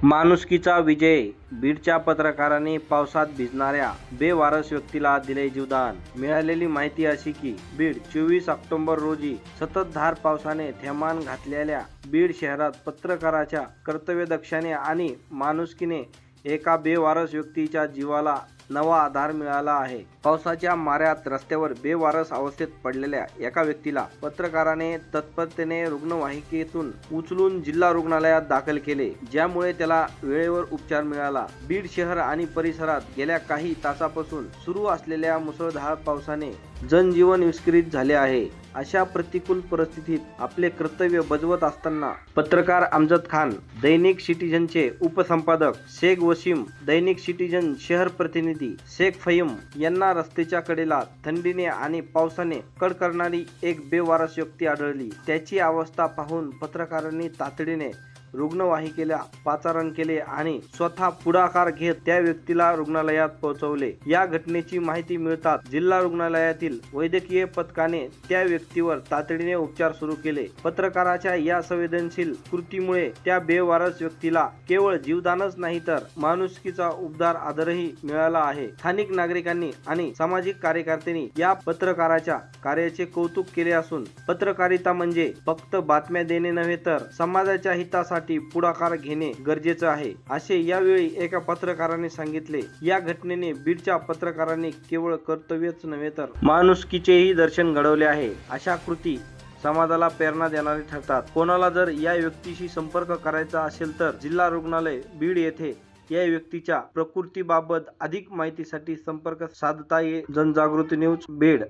माणुसकीचा विजय. बीडच्या पत्रकाराने पावसात भिजणाऱ्या बेवारस व्यक्तीला दिले जीवदान. मिळालेली माहिती अशी की बीड 24 ऑक्टोबर रोजी संततधार पावसाने थैमान घातलेल्या बीड शहरात पत्रकाराच्या कर्तव्यदक्षतेने आणि माणुसकीने एका बेवारस व्यक्तीच्या जीवाला नवा आधार मिळाला आहे. पावसाच्या माऱ्यात रस्त्यावर बेवारस अवस्थेत पडलेल्या एका व्यक्तीला पत्रकाराने तत्परतेने रुग्णवाहिकेतून उचलून जिल्हा रुग्णालयात दाखल केले, ज्यामुळे त्याला वेळेवर उपचार मिळाला. बीड शहर आणि परिसरात गेल्या काही तासापासून सुरू असलेल्या मुसळधार पावसाने जनजीवन विस्कळीत झाले आहे. अशा प्रतिकूल परिस्थितीत आपले कर्तव्य बजावत असताना पत्रकार अमजद खान, दैनिक सिटीझनचे उपसंपादक शेख वसीम, दैनिक सिटीझन शहर प्रतिनिधी शेख फहीम यांना रस्त्याच्या कडेला थंडीने आणि पावसाने कडकडणारी एक बेवारस व्यक्ती आढळली. त्याची अवस्था पाहून पत्रकारांनी तातडीने रुग्णवाहिकेला पाचारण केले आणि स्वतः पुढाकार घेत त्या व्यक्तीला रुग्णालयात पोहोचवले. या घटनेची माहिती मिळताच जिल्हा रुग्णालयातील वैद्यकीय पथकाने त्या व्यक्तीवर तातडीने उपचार सुरू केले. पत्रकाराच्या या संवेदनशील कृतीमुळे त्या बेवारस व्यक्तीला केवळ जीवदानच नाही तर माणुसकीचा उबदार आदरही मिळाला आहे. स्थानिक नागरिकांनी आणि सामाजिक कार्यकर्त्यांनी या पत्रकाराच्या कार्याचे कौतुक केले असून पत्रकारिता म्हणजे फक्त बातम्या देणे नव्हे तर समाजाच्या हितासाठी पुढाकार घेणे गरजेचे आहे, असे यावेळी एका पत्रकाराने सांगितले. या घटनेने बीडच्या पत्रकारांनी केवळ कर्तव्यच नव्हे तर माणुसकीचेही दर्शन घडवले आहे. अशा कृती समाजाला प्रेरणा देणारे ठरतात. कोणाला जर या व्यक्तीशी संपर्क करायचा असेल तर जिल्हा रुग्णालय बीड येथे या व्यक्तीच्या प्रकृतीबाबत अधिक माहितीसाठी संपर्क साधता येईल. जनजागृती न्यूज बीड.